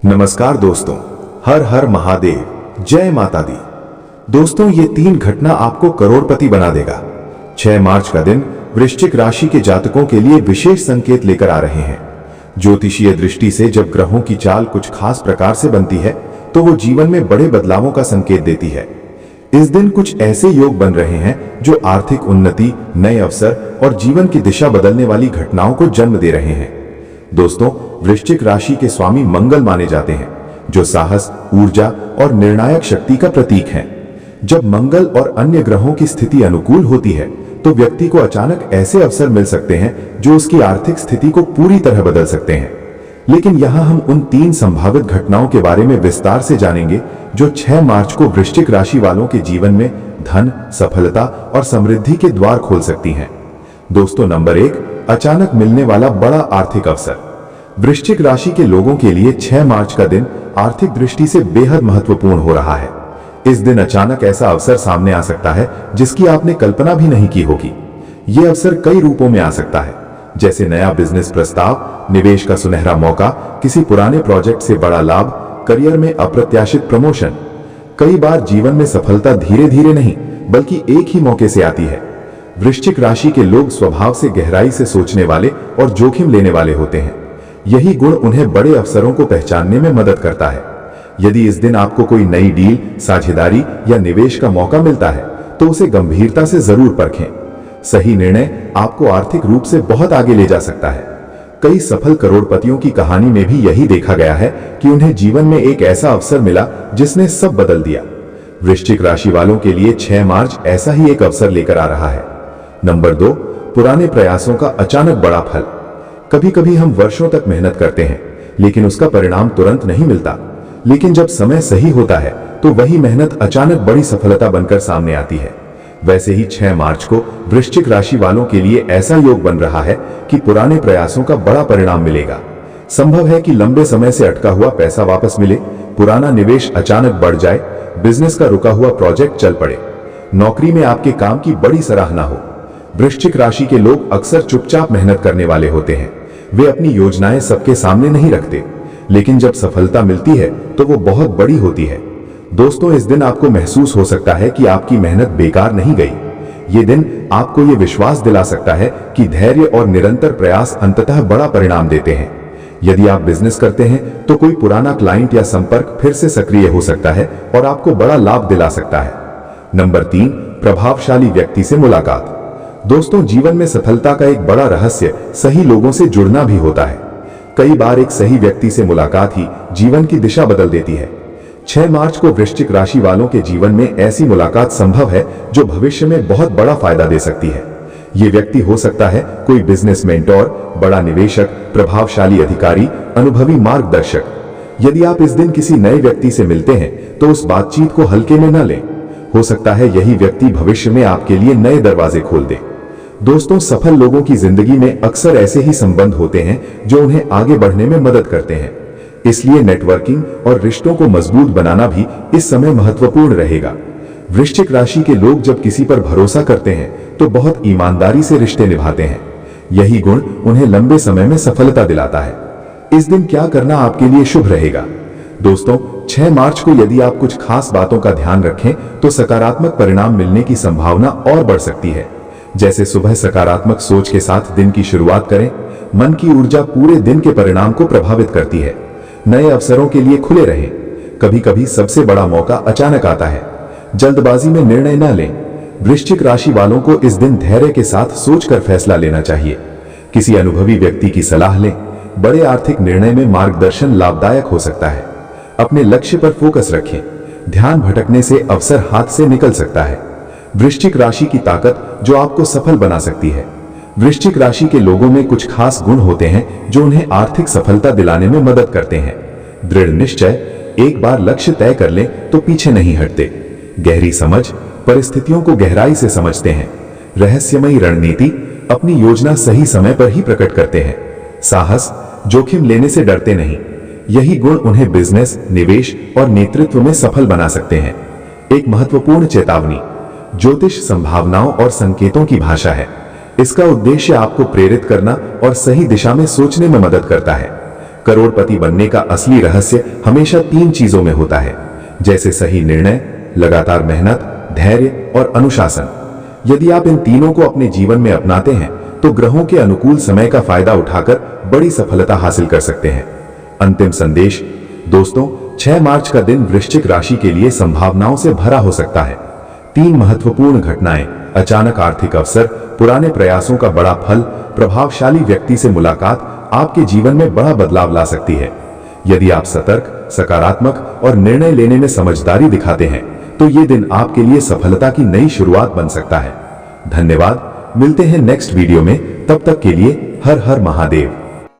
नमस्कार दोस्तों, हर हर महादेव, जय माता दी। दोस्तों, ये 3 घटना आपको करोड़पति बना देगा। 6 मार्च का दिन वृश्चिक राशि के जातकों के लिए विशेष संकेत लेकर आ रहे हैं। ज्योतिषीय दृष्टि से जब ग्रहों की चाल कुछ खास प्रकार से बनती है तो वो जीवन में बड़े बदलावों का संकेत देती है। इस दिन कुछ ऐसे योग बन रहे हैं जो आर्थिक उन्नति, नए अवसर और जीवन की दिशा बदलने वाली घटनाओं को जन्म दे रहे हैं। दोस्तों, वृश्चिक राशि के स्वामी मंगल माने जाते हैं, जो साहस, ऊर्जा और निर्णायक शक्ति का प्रतीक हैं। जब मंगल और अन्य ग्रहों की स्थिति अनुकूल होती है तो व्यक्ति को अचानक ऐसे अवसर मिल सकते हैं जो उसकी आर्थिक स्थिति को पूरी तरह बदल सकते हैं। लेकिन यहां हम उन 3 संभावित घटनाओं के बारे में विस्तार से जानेंगे जो 6 मार्च को वृश्चिक राशि वालों के जीवन में धन, सफलता और समृद्धि के द्वार खोल सकती हैं। दोस्तों, नंबर 1, अचानक मिलने वाला बड़ा आर्थिक अवसर। वृश्चिक राशि के लोगों के लिए 6 मार्च का दिन आर्थिक दृष्टि से बेहद महत्वपूर्ण हो रहा है। इस दिन अचानक ऐसा अवसर सामने आ सकता है जिसकी आपने कल्पना भी नहीं की होगी। यह अवसर कई रूपों में आ सकता है, जैसे नया बिजनेस प्रस्ताव, निवेश का सुनहरा मौका, किसी पुराने प्रोजेक्ट से बड़ा लाभ, करियर में अप्रत्याशित प्रमोशन। कई बार जीवन में सफलता धीरे धीरे नहीं बल्कि एक ही मौके से आती है। वृश्चिक राशि के लोग स्वभाव से गहराई से सोचने वाले और जोखिम लेने वाले होते हैं। यही गुण उन्हें बड़े अवसरों को पहचानने में मदद करता है। यदि इस दिन आपको कोई नई डील, साझेदारी या निवेश का मौका मिलता है तो उसे गंभीरता से जरूर परखें। सही निर्णय आपको आर्थिक रूप से बहुत आगे ले जा सकता है। कई सफल करोड़पतियों की कहानी में भी यही देखा गया है कि उन्हें जीवन में एक ऐसा अवसर मिला जिसने सब बदल दिया। वृश्चिक राशि वालों के लिए 6 मार्च ऐसा ही एक अवसर लेकर आ रहा है। नंबर 2, पुराने प्रयासों का अचानक बड़ा फल। कभी कभी हम वर्षों तक मेहनत करते हैं लेकिन उसका परिणाम तुरंत नहीं मिलता। लेकिन जब समय सही होता है तो वही मेहनत अचानक बड़ी सफलता बनकर सामने आती है। वैसे ही 6 मार्च को वृश्चिक राशि वालों के लिए ऐसा योग बन रहा है कि पुराने प्रयासों का बड़ा परिणाम मिलेगा। संभव है कि लंबे समय से अटका हुआ पैसा वापस मिले, पुराना निवेश अचानक बढ़ जाए, बिजनेस का रुका हुआ प्रोजेक्ट चल पड़े, नौकरी में आपके काम की बड़ी सराहना हो। वृश्चिक राशि के लोग अक्सर चुपचाप मेहनत करने वाले होते हैं। वे अपनी योजनाएं सबके सामने नहीं रखते, लेकिन जब सफलता मिलती है तो वो बहुत बड़ी होती है। दोस्तों, इस दिन आपको महसूस हो सकता है कि आपकी मेहनत बेकार नहीं गई। ये दिन आपको ये विश्वास दिला सकता है कि धैर्य और निरंतर प्रयास अंततः बड़ा परिणाम देते हैं। यदि आप बिजनेस करते हैं तो कोई पुराना क्लाइंट या संपर्क फिर से सक्रिय हो सकता है और आपको बड़ा लाभ दिला सकता है। नंबर 3, प्रभावशाली व्यक्ति से मुलाकात। दोस्तों, जीवन में सफलता का एक बड़ा रहस्य सही लोगों से जुड़ना भी होता है। कई बार एक सही व्यक्ति से मुलाकात ही जीवन की दिशा बदल देती है। 6 मार्च को वृश्चिक राशि वालों के जीवन में ऐसी मुलाकात संभव है जो भविष्य में बहुत बड़ा फायदा दे सकती है। ये व्यक्ति हो सकता है कोई बिजनेस मेंटोर, बड़ा निवेशक, प्रभावशाली अधिकारी, अनुभवी मार्गदर्शक। यदि आप इस दिन किसी नए व्यक्ति से मिलते हैं तो उस बातचीत को हल्के में न लें। हो सकता है यही व्यक्ति भविष्य में आपके लिए नए दरवाजे खोल दे। दोस्तों, सफल लोगों की जिंदगी में अक्सर ऐसे ही संबंध होते हैं जो उन्हें आगे बढ़ने में मदद करते हैं। इसलिए नेटवर्किंग और रिश्तों को मजबूत बनाना भी इस समय महत्वपूर्ण रहेगा। वृश्चिक राशि के लोग जब किसी पर भरोसा करते हैं तो बहुत ईमानदारी से रिश्ते निभाते हैं। यही गुण उन्हें लंबे समय में सफलता दिलाता है। इस दिन क्या करना आपके लिए शुभ रहेगा? दोस्तों, 6 मार्च को यदि आप कुछ खास बातों का ध्यान रखें तो सकारात्मक परिणाम मिलने की संभावना और बढ़ सकती है। जैसे सुबह सकारात्मक सोच के साथ दिन की शुरुआत करें। मन की ऊर्जा पूरे दिन के परिणाम को प्रभावित करती है। नए अवसरों के लिए खुले रहें। कभी कभी सबसे बड़ा मौका अचानक आता है। जल्दबाजी में निर्णय न लें। वृश्चिक राशि वालों को इस दिन धैर्य के साथ सोचकर फैसला लेना चाहिए। किसी अनुभवी व्यक्ति की सलाह लें। बड़े आर्थिक निर्णय में मार्गदर्शन लाभदायक हो सकता है। अपने लक्ष्य पर फोकस रखें। ध्यान भटकने से अवसर हाथ से निकल सकता है। वृश्चिक राशि की ताकत जो आपको सफल बना सकती है। वृश्चिक राशि के लोगों में कुछ खास गुण होते हैं जो उन्हें आर्थिक सफलता दिलाने में मदद करते हैं। दृढ़ निश्चय, एक बार लक्ष्य तय कर लें तो पीछे नहीं हटते। गहरी समझ, परिस्थितियों को गहराई से समझते हैं। रहस्यमयी रणनीति, अपनी योजना सही समय पर ही प्रकट करते हैं। साहस, जोखिम लेने से डरते नहीं। यही गुण उन्हें बिजनेस, निवेश और नेतृत्व में सफल बना सकते हैं। एक महत्वपूर्ण चेतावनी, ज्योतिष संभावनाओं और संकेतों की भाषा है। इसका उद्देश्य आपको प्रेरित करना और सही दिशा में सोचने में मदद करता है। करोड़पति बनने का असली रहस्य हमेशा 3 चीजों में होता है, जैसे सही निर्णय, लगातार मेहनत, धैर्य और अनुशासन। यदि आप इन तीनों को अपने जीवन में अपनाते हैं तो ग्रहों के अनुकूल समय का फायदा उठाकर बड़ी सफलता हासिल कर सकते हैं। अंतिम संदेश दोस्तों, 6 मार्च का दिन वृश्चिक राशि के लिए संभावनाओं से भरा हो सकता है। 3 महत्वपूर्ण घटनाएं, अचानक आर्थिक अवसर, पुराने प्रयासों का बड़ा फल, प्रभावशाली व्यक्ति से मुलाकात आपके जीवन में बड़ा बदलाव ला सकती है। यदि आप सतर्क, सकारात्मक और निर्णय लेने में समझदारी दिखाते हैं तो ये दिन आपके लिए सफलता की नई शुरुआत बन सकता है। धन्यवाद, मिलते हैं नेक्स्ट वीडियो में, तब तक के लिए हर हर महादेव।